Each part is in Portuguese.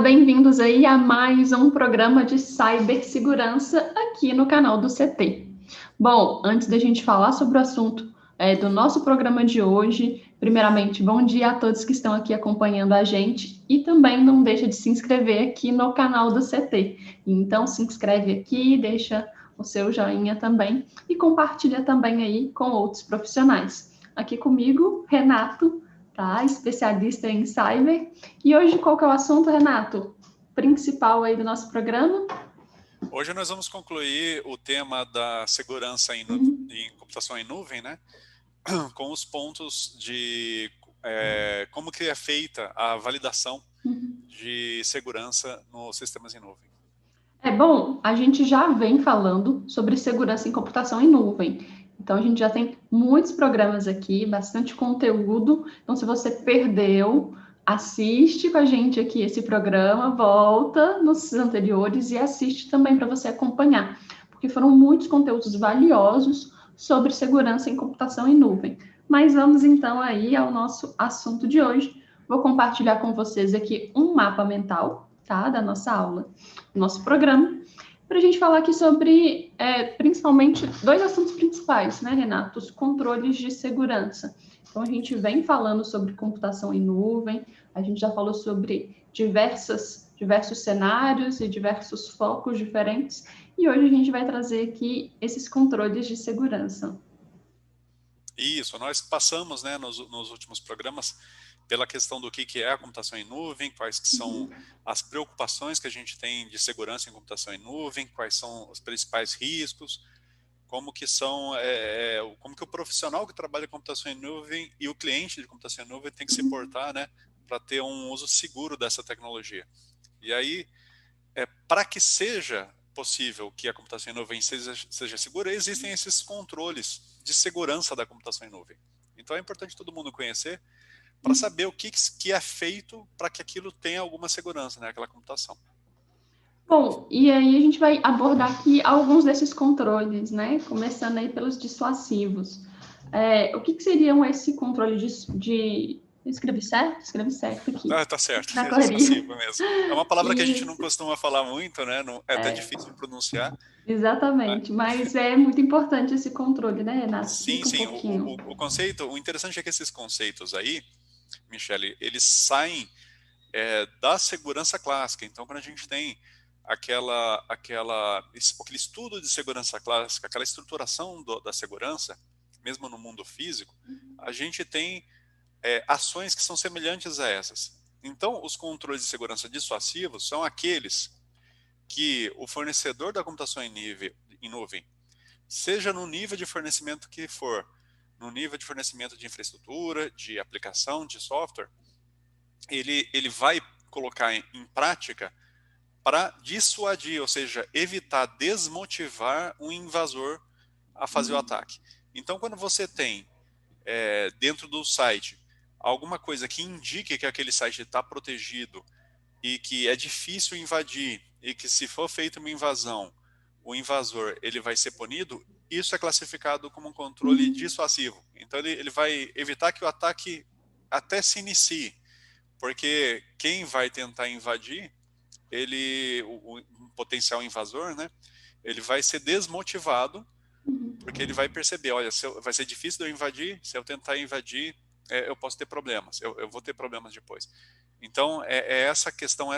bem-vindos aí a mais um programa de cibersegurança aqui no canal do CT. Bom, antes da gente falar sobre o assunto do nosso programa de hoje, primeiramente, bom dia a todos que estão aqui acompanhando a gente e também não deixa de se inscrever aqui no canal do CT. Então, se inscreve aqui, deixa o seu joinha também e compartilha também aí com outros profissionais. Aqui comigo, Renato, tá? Especialista em cyber. E hoje qual que é o assunto, Renato? Principal aí do nosso programa? Hoje nós vamos concluir o tema da segurança em computação em nuvem, né? Com os pontos de como que é feita a validação de segurança nos sistemas em nuvem. Bom, a gente já vem falando sobre segurança em computação em nuvem. Então, a gente já tem muitos programas aqui, bastante conteúdo. Então, se você perdeu, assiste com a gente aqui esse programa, volta nos anteriores e assiste também para você acompanhar, porque foram muitos conteúdos valiosos sobre segurança em computação em nuvem. Mas vamos então aí ao nosso assunto de hoje. Vou compartilhar com vocês aqui um mapa mental, tá, da nossa aula, do nosso programa, para a gente falar aqui sobre, principalmente, dois assuntos principais, né, Renato? Os controles de segurança. Então, a gente vem falando sobre computação em nuvem, a gente já falou sobre diversos cenários e diversos focos diferentes, e hoje a gente vai trazer aqui esses controles de segurança. Isso, nós passamos, né, nos últimos programas pela questão do que é a computação em nuvem, quais que são as preocupações que a gente tem de segurança em computação em nuvem, quais são os principais riscos, como que como que o profissional que trabalha com computação em nuvem e o cliente de computação em nuvem tem que se portar, né, para ter um uso seguro dessa tecnologia. E aí, para que seja possível que a computação em nuvem seja segura, existem esses controles de segurança da computação em nuvem. Então é importante todo mundo conhecer para saber o que é feito para que aquilo tenha alguma segurança, né, aquela computação. Bom, e aí a gente vai abordar aqui alguns desses controles, né? Começando aí pelos dissuasivos. O que seriam esse controle de... Escrevi certo? Escrevi certo aqui. Ah, tá certo, Na é correria. dissuasivo mesmo. É uma palavra que a gente não Isso, costuma falar muito, né? É até difícil de pronunciar. exatamente. Mas é muito importante esse controle, né, Renato? Sim, Explica um sim. pouquinho. O conceito, o interessante é que esses conceitos aí, Michele, eles saem da segurança clássica. Então, quando a gente tem aquele estudo de segurança clássica, aquela estruturação da segurança, mesmo no mundo físico, a gente tem ações que são semelhantes a essas. Então, os controles de segurança dissuasivos são aqueles que o fornecedor da computação em nuvem, seja no nível de fornecimento que for, no nível de fornecimento de infraestrutura, de aplicação, de software, ele vai colocar em prática para dissuadir, ou seja, evitar desmotivar um invasor a fazer o ataque. Então, quando você tem dentro do site alguma coisa que indique que aquele site está protegido e que é difícil invadir e que se for feita uma invasão, o invasor ele vai ser punido, isso é classificado como um controle dissuasivo. Então ele vai evitar que o ataque até se inicie, porque quem vai tentar invadir, o potencial invasor, né, ele vai ser desmotivado, porque ele vai perceber, olha, vai ser difícil de eu invadir, se eu tentar invadir, eu posso ter problemas, eu vou ter problemas depois. Então, essa questão,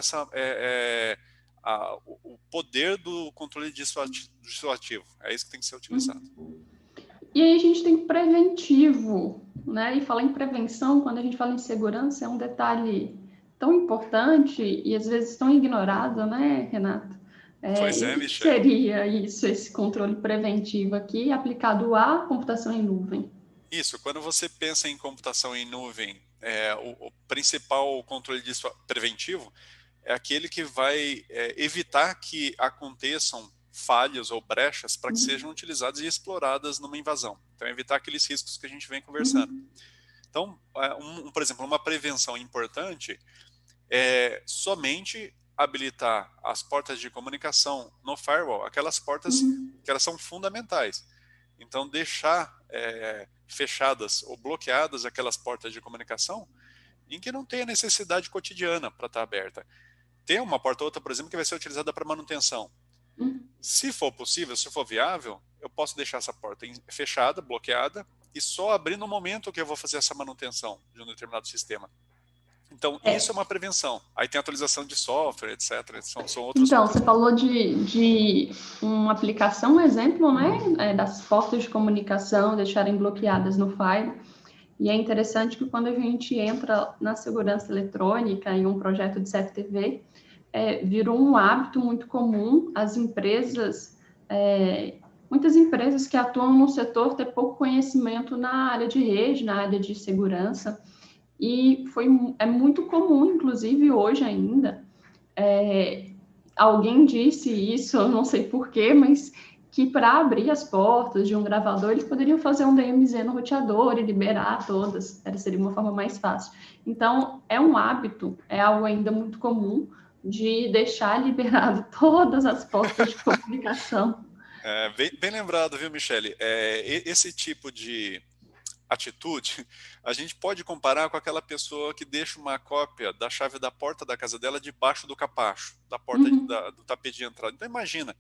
o poder do controle dissuasivo, é isso que tem que ser utilizado. E aí a gente tem preventivo, né? E falar em prevenção, quando a gente fala em segurança, é um detalhe tão importante e às vezes tão ignorado, né, Renato? Pois E o é, que Michele. seria isso, esse controle preventivo aqui aplicado à computação em nuvem? Isso, quando você pensa em computação em nuvem, o principal controle preventivo é aquele que vai evitar que aconteçam falhas ou brechas para que sejam utilizadas e exploradas numa invasão. Então, evitar aqueles riscos que a gente vem conversando. Então, por exemplo, uma prevenção importante é somente habilitar as portas de comunicação no firewall, aquelas portas que elas são fundamentais. Então, deixar fechadas ou bloqueadas aquelas portas de comunicação em que não tenha necessidade cotidiana para estar aberta. ter uma porta ou outra, por exemplo, que vai ser utilizada para manutenção. Se for possível, se for viável, eu posso deixar essa porta fechada, bloqueada, e só abrir no momento que eu vou fazer essa manutenção de um determinado sistema. Então, isso é uma prevenção. Aí tem atualização de software, etc. São outros Então, pontos. você falou de uma aplicação, um exemplo, né, das portas de comunicação deixarem bloqueadas no Firewall. E é interessante que quando a gente entra na segurança eletrônica em um projeto de CFTV, virou um hábito muito comum as empresas, muitas empresas que atuam no setor ter pouco conhecimento na área de rede, na área de segurança, e é muito comum, inclusive hoje ainda, alguém disse isso, eu não sei porquê, mas que para abrir as portas de um gravador, eles poderiam fazer um DMZ no roteador e liberar todas, seria uma forma mais fácil. Então, é um hábito, é algo ainda muito comum de deixar liberado todas as portas de comunicação. Bem lembrado, viu, Michele? Esse tipo de atitude, a gente pode comparar com aquela pessoa que deixa uma cópia da chave da porta da casa dela debaixo do capacho, da porta do tapete de entrada. Então imagina,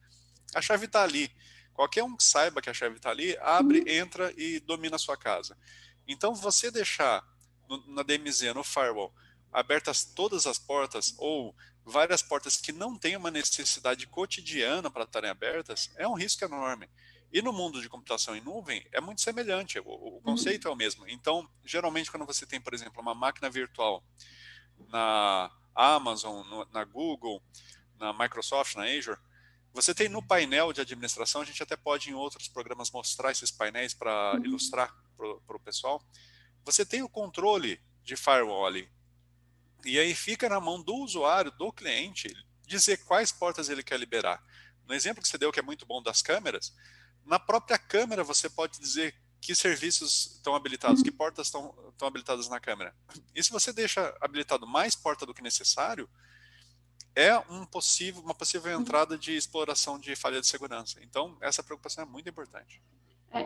a chave está ali. Qualquer um que saiba que a chave está ali, abre, entra e domina a sua casa. Então você deixar na DMZ, no firewall, abertas todas as portas ou várias portas que não têm uma necessidade cotidiana para estarem abertas, é um risco enorme. E no mundo de computação em nuvem é muito semelhante, o conceito é o mesmo. Então, geralmente quando você tem, por exemplo, uma máquina virtual na Amazon, na Google, na Microsoft, na Azure, você tem no painel de administração, a gente até pode em outros programas mostrar esses painéis para ilustrar para o pessoal, você tem o controle de firewall ali. E aí fica na mão do usuário, do cliente, dizer quais portas ele quer liberar. No exemplo que você deu, que é muito bom das câmeras, na própria câmera você pode dizer que serviços estão habilitados, que portas estão habilitadas na câmera. E se você deixa habilitado mais porta do que necessário, é uma possível entrada de exploração de falha de segurança. Então, essa preocupação é muito importante.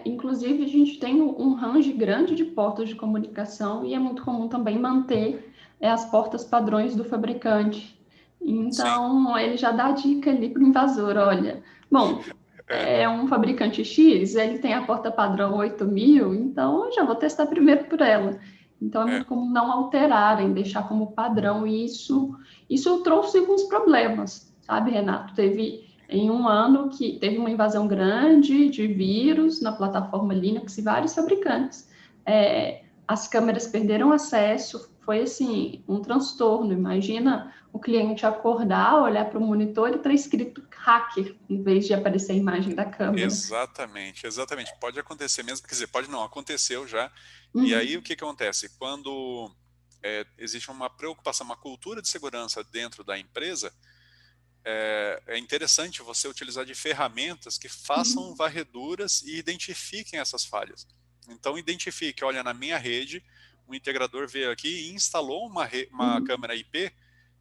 Inclusive, a gente tem um range grande de portas de comunicação e é muito comum também manter as portas padrões do fabricante. Então, ele já dá a dica ali para o invasor, olha, bom, é um fabricante X, ele tem a porta padrão 8000, então eu já vou testar primeiro por ela. Então, é muito comum não alterarem, deixar como padrão, e isso trouxe alguns problemas, sabe, Renato? Teve em um ano que teve uma invasão grande de vírus na plataforma Linux e vários fabricantes. As câmeras perderam acesso, foi assim, um transtorno. Imagina o cliente acordar, olhar para o monitor e está escrito hacker, em vez de aparecer a imagem da câmera. Exatamente. Pode acontecer mesmo, quer dizer, pode não, aconteceu já. E aí o que acontece? Quando existe uma preocupação, uma cultura de segurança dentro da empresa, é interessante você utilizar de ferramentas que façam varreduras e identifiquem essas falhas. Então, identifique, olha, na minha rede, o integrador veio aqui e instalou uma câmera IP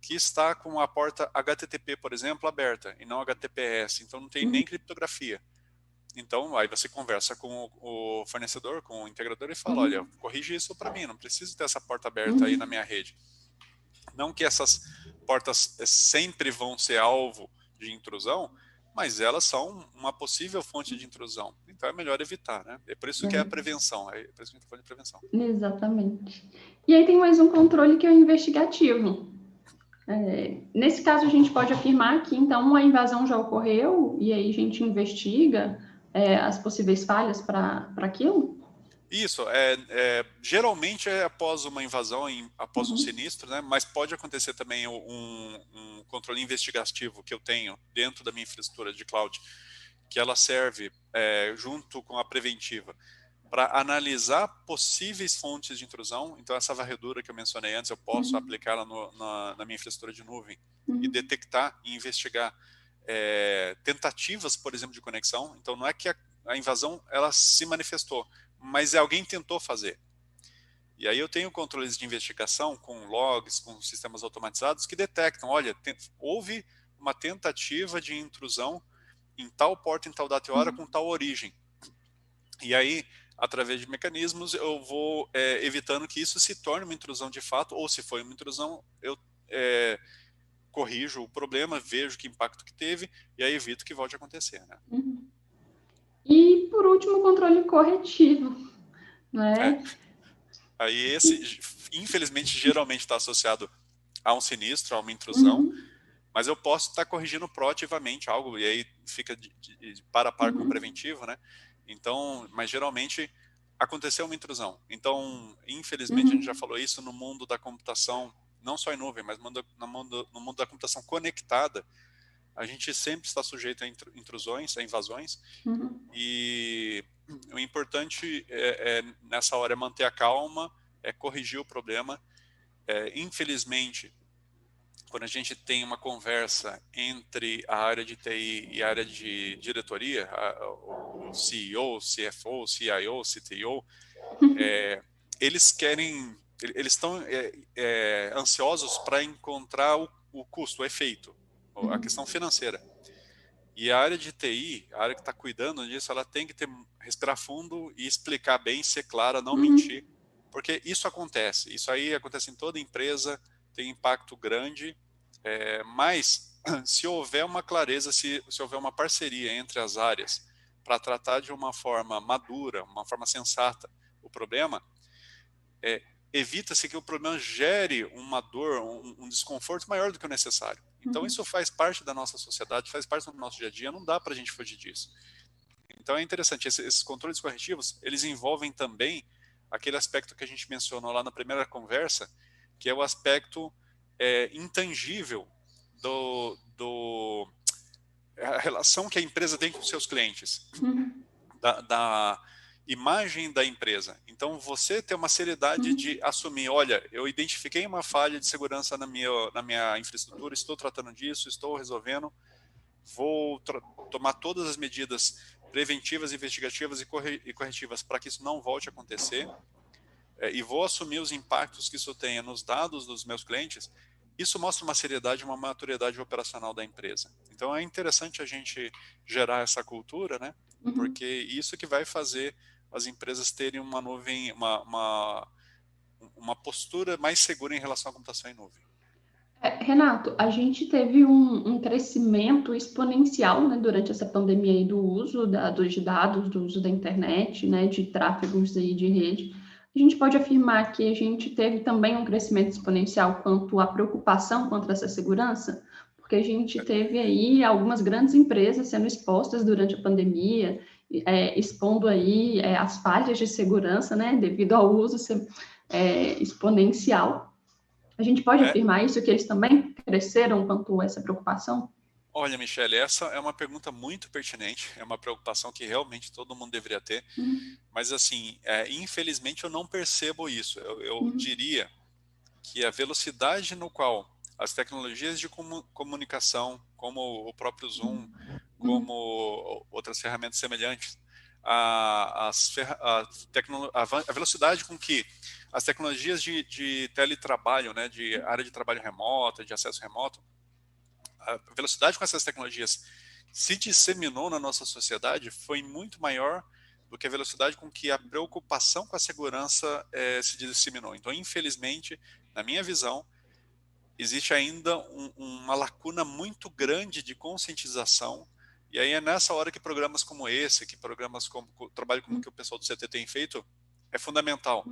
que está com a porta HTTP, por exemplo, aberta, e não HTTPS, então não tem nem criptografia. Então, aí você conversa com o fornecedor, com o integrador e fala, olha, corrige isso para mim, não preciso ter essa porta aberta aí na minha rede. Não que essas portas sempre vão ser alvo de intrusão, mas elas são uma possível fonte de intrusão. Então é melhor evitar, né? É por isso que é a prevenção, é por isso que a gente fala de prevenção. Exatamente. E aí tem mais um controle que é o investigativo. Nesse caso, a gente pode afirmar que, então, a invasão já ocorreu e aí a gente investiga as possíveis falhas para aquilo? Isso, geralmente é após uma invasão, após um sinistro, né? Mas pode acontecer também um controle investigativo que eu tenho dentro da minha infraestrutura de cloud, que ela serve junto com a preventiva para analisar possíveis fontes de intrusão. Então, essa varredura que eu mencionei antes, eu posso aplicá-la na minha infraestrutura de nuvem e detectar e investigar tentativas, por exemplo, de conexão. Então, não é que a invasão ela se manifestou, mas alguém tentou fazer. E aí eu tenho controles de investigação com logs, com sistemas automatizados que detectam, olha, houve uma tentativa de intrusão em tal porta, em tal data e hora, com tal origem. E aí, através de mecanismos, eu vou evitando que isso se torne uma intrusão de fato, ou se foi uma intrusão, eu corrijo o problema, vejo que impacto que teve e aí evito que volte a acontecer, né? Uhum. E, por último, o controle corretivo, né? Aí esse, infelizmente, geralmente está associado a um sinistro, a uma intrusão, Uhum. mas eu posso estar corrigindo proativamente algo, e aí fica de par a par com o preventivo, né? Então, mas geralmente aconteceu uma intrusão. Então, infelizmente, a gente já falou isso no mundo da computação, não só em nuvem, mas no mundo da computação conectada, a gente sempre está sujeito a intrusões, a invasões, e o importante nessa hora é manter a calma, é corrigir o problema. Infelizmente, quando a gente tem uma conversa entre a área de TI e a área de diretoria, o CEO, CFO, CIO, CTO, eles estão ansiosos para encontrar o custo, o efeito, a questão financeira. E a área de TI, a área que está cuidando disso, ela tem que respirar fundo e explicar bem, ser clara, não mentir, porque isso acontece. Isso aí acontece em toda empresa, tem impacto grande, mas se houver uma clareza, se houver uma parceria entre as áreas para tratar de uma forma madura, uma forma sensata o problema, evita-se que o problema gere uma dor, um desconforto maior do que o necessário. Então isso faz parte da nossa sociedade, faz parte do nosso dia a dia, não dá para a gente fugir disso. Então é interessante, esses controles corretivos, eles envolvem também aquele aspecto que a gente mencionou lá na primeira conversa, que é o aspecto intangível a relação que a empresa tem com seus clientes, da imagem da empresa. Então, você ter uma seriedade de assumir, olha, eu identifiquei uma falha de segurança na minha infraestrutura, estou tratando disso, estou resolvendo, vou tomar todas as medidas preventivas, investigativas e corretivas para que isso não volte a acontecer, e vou assumir os impactos que isso tenha nos dados dos meus clientes. Isso mostra uma seriedade, uma maturidade operacional da empresa. Então, é interessante a gente gerar essa cultura, né? Porque isso que vai fazer as empresas terem uma nuvem, uma postura mais segura em relação à computação em nuvem. Renato, a gente teve um crescimento exponencial, né, durante essa pandemia aí do uso dos dados, do uso da internet, né, de tráfegos aí de rede. A gente pode afirmar que a gente teve também um crescimento exponencial quanto à preocupação contra essa segurança, porque a gente teve aí algumas grandes empresas sendo expostas durante a pandemia, expondo aí as falhas de segurança, né, devido ao uso exponencial. A gente pode afirmar isso, que eles também cresceram quanto a essa preocupação? Olha, Michele, essa é uma pergunta muito pertinente, é uma preocupação que realmente todo mundo deveria ter, mas assim, infelizmente eu não percebo isso. Eu diria que a velocidade no qual as tecnologias de comunicação, como o próprio Zoom, como outras ferramentas semelhantes, a velocidade com que as tecnologias de teletrabalho, né, de área de trabalho remota, de acesso remoto, a velocidade com essas tecnologias se disseminou na nossa sociedade foi muito maior do que a velocidade com que a preocupação com a segurança se disseminou. Então, infelizmente, na minha visão, existe ainda uma lacuna muito grande de conscientização. E aí é nessa hora que programas como esse, que programas como o trabalho como que o pessoal do CT tem feito, é fundamental.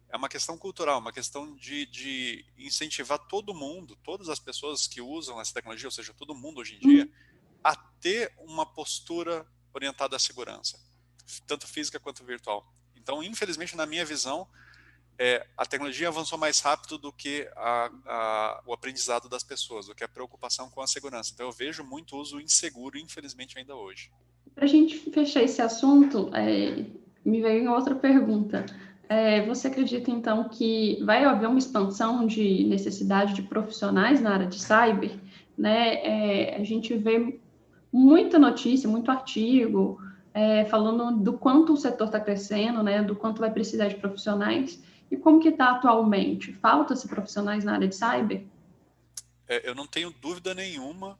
É uma questão cultural, uma questão de incentivar todo mundo, todas as pessoas que usam essa tecnologia, ou seja, todo mundo hoje em dia, a ter uma postura orientada à segurança, tanto física quanto virtual. Então, infelizmente, na minha visão, a tecnologia avançou mais rápido do que o aprendizado das pessoas, do que a preocupação com a segurança. Então, eu vejo muito uso inseguro, infelizmente, ainda hoje. Para a gente fechar esse assunto, me veio outra pergunta. Você acredita, então, que vai haver uma expansão de necessidade de profissionais na área de cyber? Né? A gente vê muita notícia, muito artigo, falando do quanto o setor está crescendo, né? Do quanto vai precisar de profissionais. E como que está atualmente? Falta-se profissionais na área de cyber? Eu não tenho dúvida nenhuma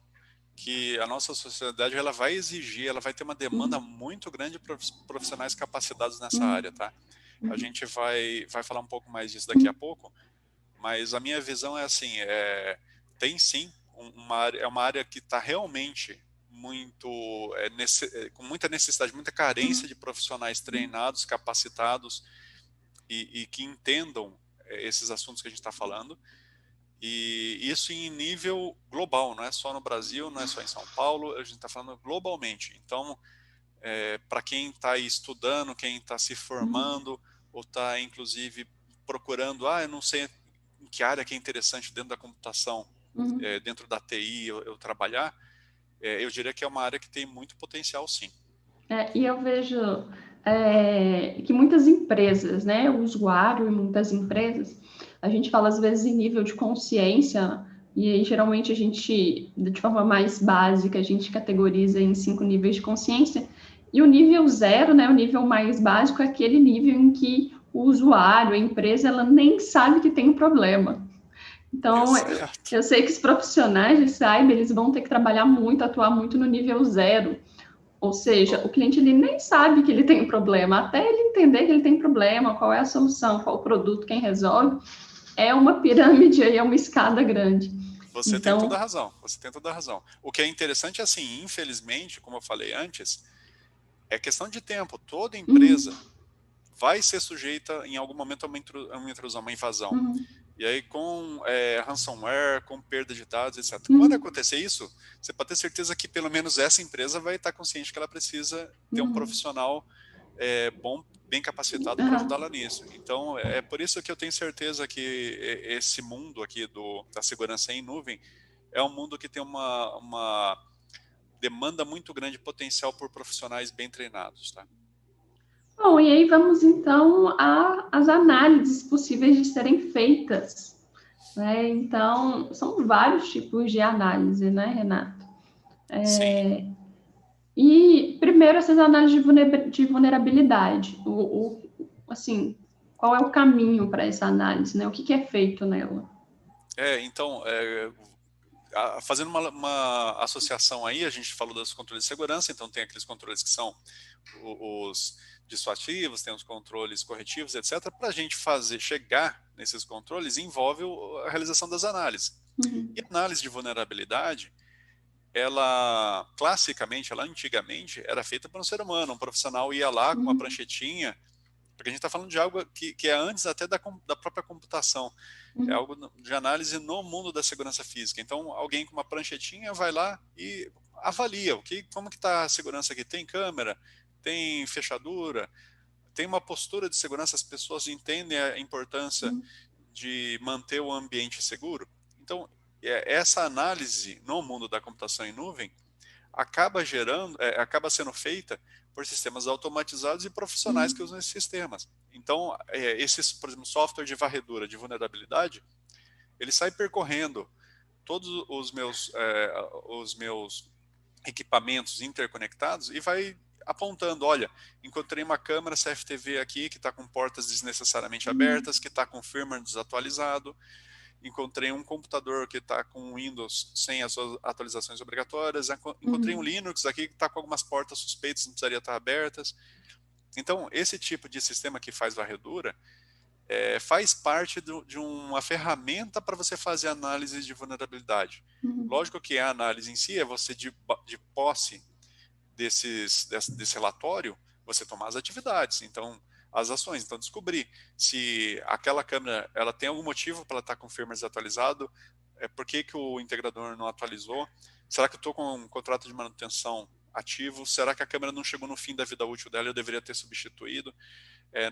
que a nossa sociedade ela vai exigir, ela vai ter uma demanda muito grande de profissionais capacitados nessa área, tá? A gente vai falar um pouco mais disso daqui a pouco, mas a minha visão é assim, tem sim é uma área que está realmente com muita necessidade, muita carência de profissionais treinados, capacitados e que entendam esses assuntos que a gente está falando. E isso em nível global, não é só no Brasil, não é só em São Paulo, a gente está falando globalmente. Então, para quem está aí estudando, quem está se formando, ou está, inclusive, procurando, eu não sei em que área que é interessante dentro da computação, dentro da TI, eu trabalhar, eu diria que é uma área que tem muito potencial, sim. E eu vejo que muitas empresas, né, o usuário e muitas empresas, a gente fala às vezes em nível de consciência, e aí, geralmente a gente, de forma mais básica, a gente categoriza em 5 níveis de consciência, e o nível 0, né, o nível mais básico, é aquele nível em que o usuário, a empresa, ela nem sabe que tem um problema. Então, eu sei que os profissionais de cyber, eles vão ter que trabalhar muito, atuar muito no nível 0. Ou seja, o cliente ele nem sabe que ele tem um problema, até ele entender que ele tem problema, qual é a solução, qual o produto, quem resolve, é uma pirâmide aí, é uma escada grande. Você tem toda a razão, você tem toda a razão. O que é interessante, assim, infelizmente, como eu falei antes, é questão de tempo. Toda empresa vai ser sujeita, em algum momento, a uma intrusão, uma invasão. E aí, com ransomware, com perda de dados, etc. Quando acontecer isso, você pode ter certeza que, pelo menos, essa empresa vai estar consciente que ela precisa ter um profissional bom, bem capacitado para ajudá-la nisso. Então, é por isso que eu tenho certeza que esse mundo aqui da segurança em nuvem é um mundo que tem uma demanda muito grande, potencial por profissionais bem treinados, tá? Bom, e aí vamos então às análises possíveis de serem feitas, né? Então, são vários tipos de análise, né, Renato? Sim. E primeiro essas análises de vulnerabilidade, assim, qual é o caminho para essa análise, né? O que é feito nela? Então, fazendo uma associação aí, a gente falou dos controles de segurança, então tem aqueles controles que são os dissuasivos, tem os controles corretivos, etc. Para a gente chegar nesses controles, envolve a realização das análises. E a análise de vulnerabilidade, ela, classicamente, antigamente, era feita por um ser humano, um profissional ia lá com uma pranchetinha, porque a gente está falando de algo que é antes até da própria computação. É algo de análise no mundo da segurança física. Então, alguém com uma pranchetinha vai lá e avalia como que está a segurança aqui. Tem câmera, tem fechadura, tem uma postura de segurança, as pessoas entendem a importância de manter o ambiente seguro. Então, essa análise no mundo da computação em nuvem acaba sendo feita por sistemas automatizados e profissionais que usam esses sistemas. Então, por exemplo, software de varredura de vulnerabilidade, ele sai percorrendo todos os meus equipamentos interconectados e vai apontando, olha, encontrei uma câmera CFTV aqui que está com portas desnecessariamente abertas, que está com firmware desatualizado, encontrei um computador que está com Windows sem as suas atualizações obrigatórias, encontrei um Linux aqui que está com algumas portas suspeitas, não precisaria estar abertas. Então, esse tipo de sistema que faz varredura faz parte de uma ferramenta para você fazer análise de vulnerabilidade. Lógico que a análise em si é você, de posse desse relatório, você tomar as atividades. Então, as ações. Então, descobrir se aquela câmera ela tem algum motivo para ela estar com firmware desatualizado, por que o integrador não atualizou, será que eu estou com um contrato de manutenção ativo, será que a câmera não chegou no fim da vida útil dela e eu deveria ter substituído?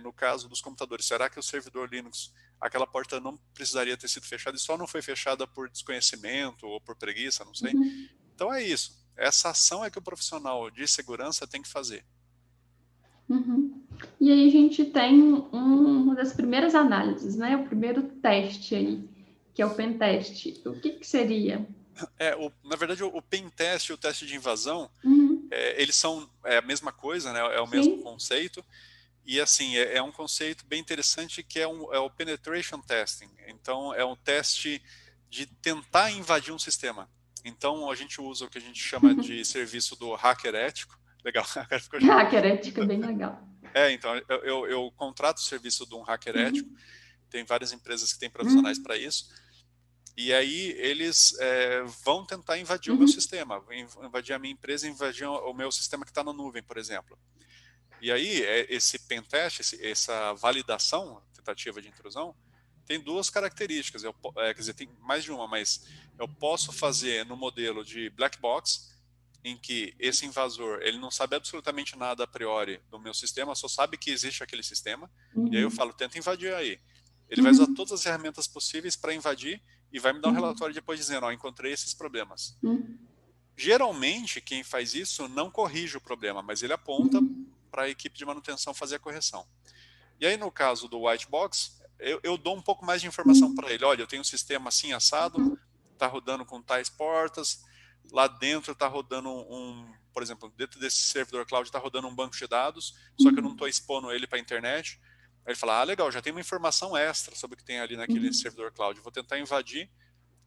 No caso dos computadores, será que o servidor Linux, aquela porta não precisaria ter sido fechada e só não foi fechada por desconhecimento ou por preguiça, não sei. Então é isso. Essa ação é que o profissional de segurança tem que fazer. E aí a gente tem uma das primeiras análises, né? O primeiro teste aí, que é o pentest. O que seria? Na verdade, o pentest e o teste de invasão, eles são a mesma coisa, né? É o mesmo conceito. E assim, é um conceito bem interessante que é o penetration testing. Então, é um teste de tentar invadir um sistema. Então, a gente usa o que a gente chama de serviço do hacker ético. Legal. Hacker ético é bem legal. Então, eu contrato o serviço de um hacker ético. Tem várias empresas que têm profissionais para isso. E aí eles vão tentar invadir o meu sistema, invadir a minha empresa, invadir o meu sistema que está na nuvem, por exemplo. E aí esse pentest, essa validação, tentativa de intrusão, tem duas características. Quer dizer, tem mais de uma, mas eu posso fazer no modelo de black box, em que esse invasor ele não sabe absolutamente nada a priori do meu sistema, só sabe que existe aquele sistema, e aí eu falo, tenta invadir aí. Ele vai usar todas as ferramentas possíveis para invadir e vai me dar um relatório depois dizendo, encontrei esses problemas. Geralmente, quem faz isso não corrige o problema, mas ele aponta para a equipe de manutenção fazer a correção. E aí, no caso do white box, eu dou um pouco mais de informação para ele. Olha, eu tenho um sistema assim assado, está rodando com tais portas, lá dentro está rodando por exemplo, dentro desse servidor cloud está rodando um banco de dados, só que eu não estou expondo ele para a internet. Aí ele fala, legal, já tem uma informação extra sobre o que tem ali naquele servidor cloud. Vou tentar invadir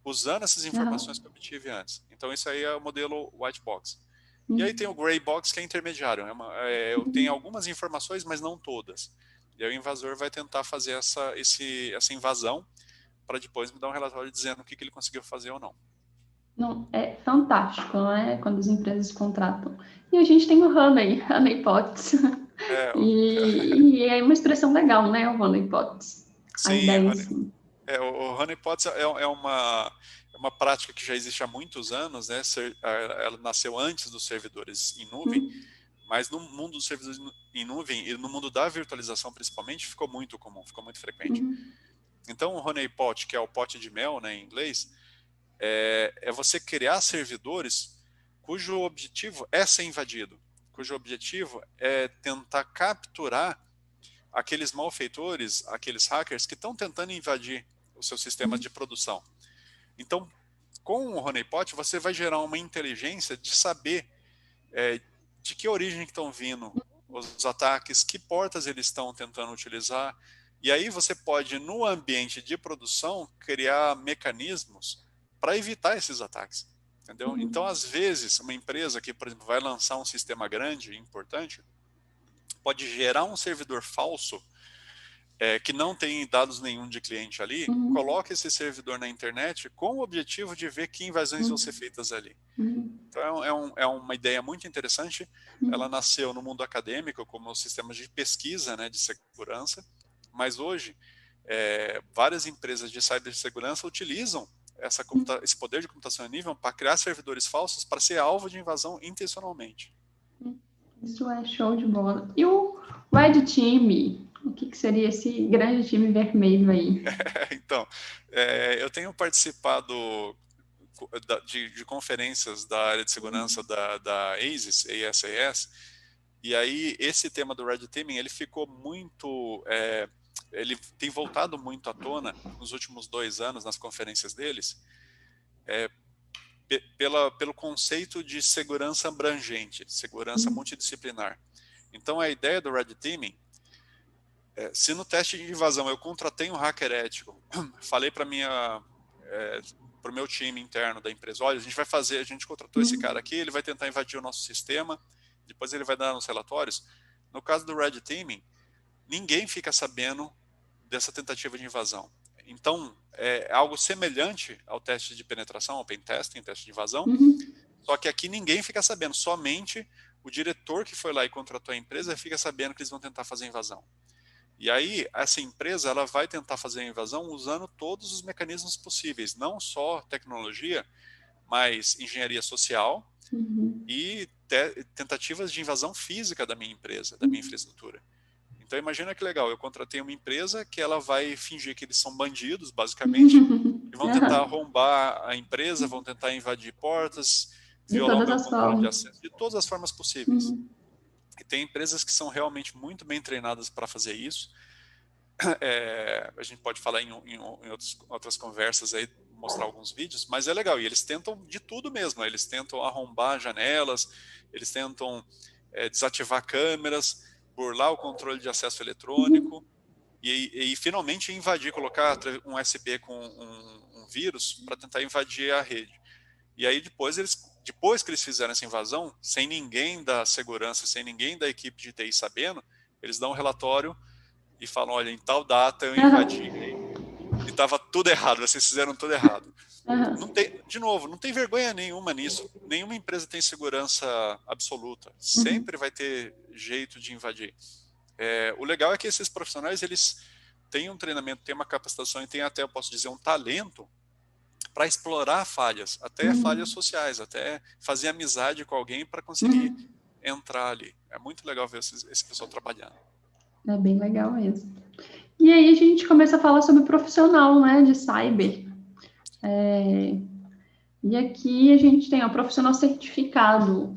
usando essas informações que eu obtive antes. Então, isso aí é o modelo white box. E aí tem o gray box, que é intermediário. Eu tenho algumas informações, mas não todas. E aí o invasor vai tentar fazer essa invasão para depois me dar um relatório dizendo o que ele conseguiu fazer ou não. Não, é fantástico, não é? Quando as empresas contratam. E a gente tem o honeypots. E é uma expressão legal, né? O honeypots. Sim, o honeypots é uma prática que já existe há muitos anos, né? Ela nasceu antes dos servidores em nuvem, mas no mundo dos servidores em nuvem e no mundo da virtualização principalmente ficou muito comum, ficou muito frequente. Então o honeypot, que é o pote de mel, né, em inglês, é você criar servidores cujo objetivo é ser invadido, cujo objetivo é tentar capturar aqueles malfeitores, aqueles hackers que estão tentando invadir o seu sistema de produção. Então, com o honeypot, você vai gerar uma inteligência de saber de que origem estão vindo os ataques, que portas eles estão tentando utilizar, e aí você pode, no ambiente de produção, criar mecanismos para evitar esses ataques. Entendeu? Então, às vezes, uma empresa que, por exemplo, vai lançar um sistema grande e importante, pode gerar um servidor falso que não tem dados nenhum de cliente ali, coloca esse servidor na internet com o objetivo de ver que invasões vão ser feitas ali. Então é uma ideia muito interessante. Ela nasceu no mundo acadêmico como sistemas de pesquisa, né, de segurança, mas hoje várias empresas de cibersegurança utilizam esse poder de computação em nível para criar servidores falsos para ser alvo de invasão intencionalmente. Isso é show de bola. E o Red Team? O que seria esse grande time vermelho aí? Então, eu tenho participado de conferências da área de segurança da ASIS, e aí esse tema do Red Teaming, ele ficou muito... ele tem voltado muito à tona nos últimos 2 anos nas conferências deles, pelo conceito de segurança abrangente, segurança multidisciplinar. Então, a ideia do Red Teaming, se no teste de invasão eu contratei um hacker ético, falei para o meu time interno da empresa, olha, a gente contratou esse cara aqui, ele vai tentar invadir o nosso sistema, depois ele vai dar nos relatórios. No caso do Red Teaming, ninguém fica sabendo dessa tentativa de invasão. Então, é algo semelhante ao teste de penetração, ao pen testing, teste de invasão, só que aqui ninguém fica sabendo, somente o diretor que foi lá e contratou a empresa fica sabendo que eles vão tentar fazer a invasão. E aí, essa empresa ela vai tentar fazer a invasão usando todos os mecanismos possíveis, não só tecnologia, mas engenharia social e tentativas de invasão física da minha empresa, da minha infraestrutura. Então, imagina que legal, eu contratei uma empresa que ela vai fingir que eles são bandidos, basicamente, e vão tentar arrombar a empresa, vão tentar invadir portas, violar o meu controle de acesso, de todas as formas possíveis. E tem empresas que são realmente muito bem treinadas para fazer isso. A gente pode falar em outras conversas aí, mostrar alguns vídeos, mas é legal. E eles tentam de tudo mesmo. Eles tentam arrombar janelas, eles tentam desativar câmeras, burlar o controle de acesso eletrônico e finalmente invadir, colocar um USB com um vírus para tentar invadir a rede. E aí depois que eles fizeram essa invasão, sem ninguém da segurança, sem ninguém da equipe de TI sabendo, eles dão um relatório e falam, olha, em tal data eu invadi e estava tudo errado, vocês fizeram tudo errado. Aham. Não tem, de novo, não tem vergonha nenhuma nisso. Nenhuma empresa tem segurança absoluta. Uhum. Sempre vai ter jeito de invadir. O legal é que esses profissionais, eles têm um treinamento, têm uma capacitação e têm até, eu posso dizer, um talento para explorar falhas, até falhas Uhum. sociais, até fazer amizade com alguém para conseguir Uhum. entrar ali. É muito legal ver esse pessoal trabalhando. É bem legal mesmo. E aí a gente começa a falar sobre profissional, né, de cyber. E aqui a gente tem o profissional certificado.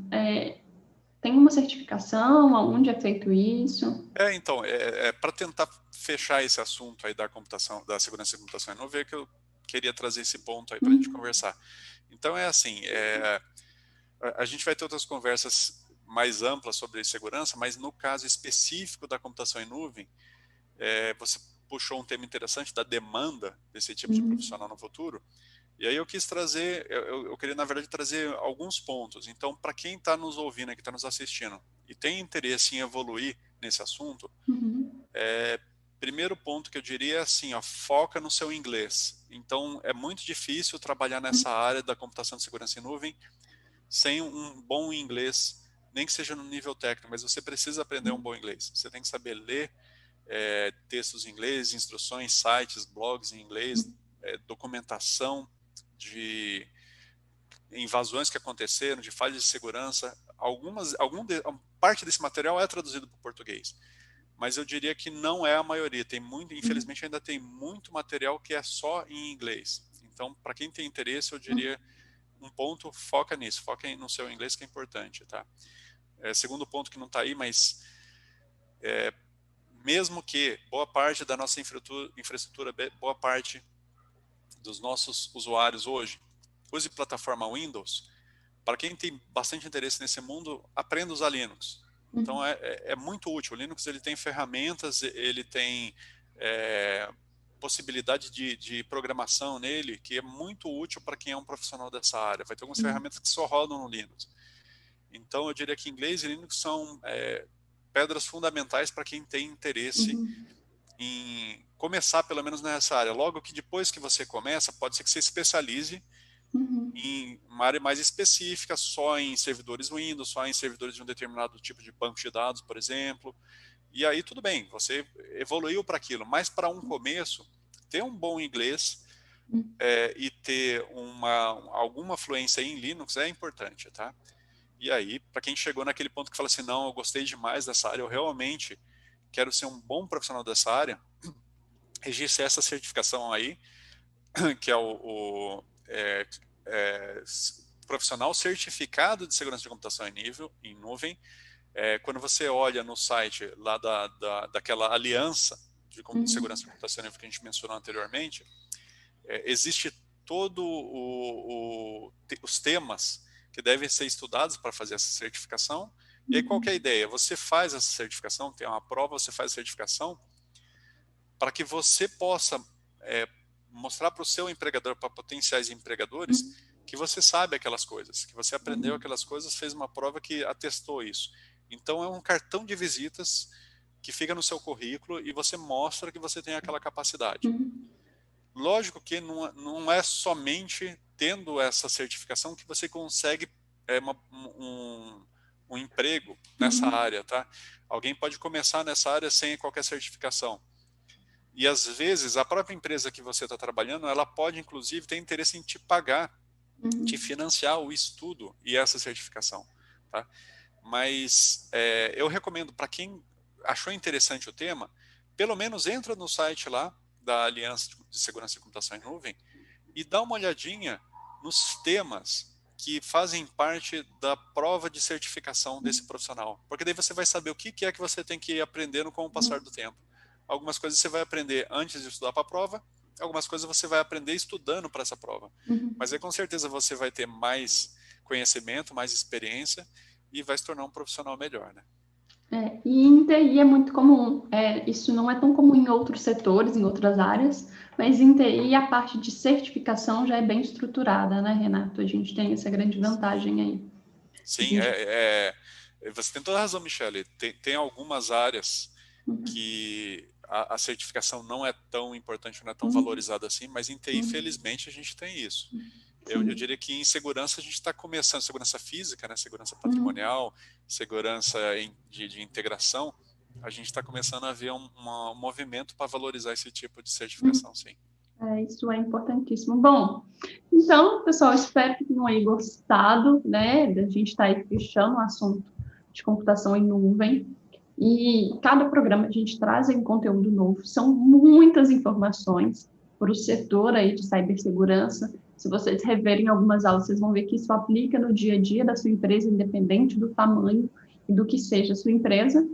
Tem uma certificação? Aonde é feito isso? Então, para tentar fechar esse assunto aí da computação, da segurança da computação em nuvem, é que eu queria trazer esse ponto aí para a gente Uhum. conversar. Então, assim, a gente vai ter outras conversas mais amplas sobre segurança, mas no caso específico da computação em nuvem, você puxou um tema interessante da demanda desse tipo de Uhum. profissional no futuro, e aí eu quis trazer, eu queria na verdade trazer alguns pontos. Então, para quem está nos ouvindo, que está nos assistindo, e tem interesse em evoluir nesse assunto, Uhum. primeiro ponto que eu diria é assim, ó, foca no seu inglês. Então, é muito difícil trabalhar nessa área da computação de segurança em nuvem sem um bom inglês, nem que seja no nível técnico, mas você precisa aprender um bom inglês. Você tem que saber ler textos em inglês, instruções, sites, blogs em inglês, documentação de invasões que aconteceram, de falhas de segurança. Parte desse material é traduzido para o português, mas eu diria que não é a maioria. Tem muito, infelizmente, ainda tem muito material que é só em inglês. Então, para quem tem interesse, eu diria um ponto, foca nisso, foca no seu inglês, que é importante, tá? Segundo ponto que não está aí, mas mesmo que boa parte da nossa infraestrutura, boa parte dos nossos usuários hoje use plataforma Windows, para quem tem bastante interesse nesse mundo, aprenda a usar Linux. Então é muito útil. O Linux ele tem ferramentas, ele tem possibilidade de programação nele que é muito útil para quem é um profissional dessa área. Vai ter algumas ferramentas que só rodam no Linux. Então eu diria que inglês e Linux são pedras fundamentais para quem tem interesse Uhum. em começar pelo menos nessa área. Logo que depois que você começa, pode ser que você especialize Uhum. em uma área mais específica, só em servidores Windows, só em servidores de um determinado tipo de banco de dados, por exemplo. E aí tudo bem, você evoluiu para aquilo, mas para um começo, ter um bom inglês e ter alguma fluência em Linux é importante, tá? E aí, para quem chegou naquele ponto que fala assim, não, eu gostei demais dessa área, eu realmente quero ser um bom profissional dessa área, registre essa certificação aí, que é é, profissional certificado de segurança de computação em nuvem. Quando você olha no site lá daquela aliança de segurança de computação em nuvem que a gente mencionou anteriormente, existe todo os temas que devem ser estudados para fazer essa certificação. E aí qual que é a ideia? Você faz essa certificação, tem uma prova, você faz a certificação para que você possa mostrar para o seu empregador, para potenciais empregadores, que você sabe aquelas coisas, que você aprendeu aquelas coisas, fez uma prova que atestou isso. Então é um cartão de visitas que fica no seu currículo e você mostra que você tem aquela capacidade. Lógico que não é somente tendo essa certificação que você consegue um emprego nessa área, tá? Alguém pode começar nessa área sem qualquer certificação. E às vezes a própria empresa que você está trabalhando, ela pode inclusive ter interesse em te pagar, te financiar o estudo e essa certificação, tá? Mas eu recomendo para quem achou interessante o tema, pelo menos entra no site lá da Aliança de Segurança e Computação em Nuvem e dá uma olhadinha nos temas que fazem parte da prova de certificação desse profissional. Porque daí você vai saber o que é que você tem que ir aprendendo com o passar do tempo. Algumas coisas você vai aprender antes de estudar para a prova, algumas coisas você vai aprender estudando para essa prova. Mas aí com certeza você vai ter mais conhecimento, mais experiência e vai se tornar um profissional melhor, né? E em TI é muito comum. Isso não é tão comum em outros setores, em outras áreas, mas em TI a parte de certificação já é bem estruturada, né, Renato? A gente tem essa grande vantagem aí. A Sim, gente... você tem toda a razão, Michele. Tem algumas áreas que a certificação não é tão importante, não é tão valorizada assim, mas em TI, felizmente, a gente tem isso. Eu diria que em segurança a gente está começando, segurança física, né, segurança patrimonial, segurança de integração, a gente está começando a ver um movimento para valorizar esse tipo de certificação, sim. Isso é importantíssimo. Bom, então, pessoal, espero que tenham aí gostado, né, da gente estar aí fechando o assunto de computação em nuvem. E cada programa a gente traz um conteúdo novo, são muitas informações para o setor aí de cibersegurança. Se vocês reverem algumas aulas, vocês vão ver que isso aplica no dia a dia da sua empresa, independente do tamanho e do que seja a sua empresa.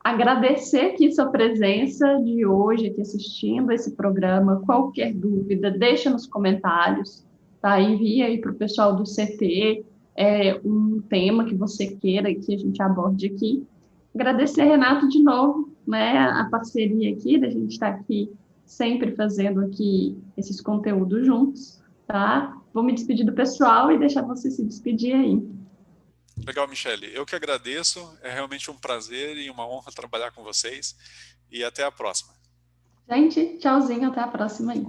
Agradecer aqui sua presença de hoje, aqui assistindo esse programa. Qualquer dúvida, deixa nos comentários, tá? Envia aí para o pessoal do CT um tema que você queira que a gente aborde aqui. Agradecer, Renato, de novo, né, a parceria aqui, da gente estar aqui sempre fazendo aqui esses conteúdos juntos, tá? Vou me despedir do pessoal e deixar você se despedir aí. Legal, Michele. Eu que agradeço. É realmente um prazer e uma honra trabalhar com vocês. E até a próxima. Gente, tchauzinho, até a próxima aí.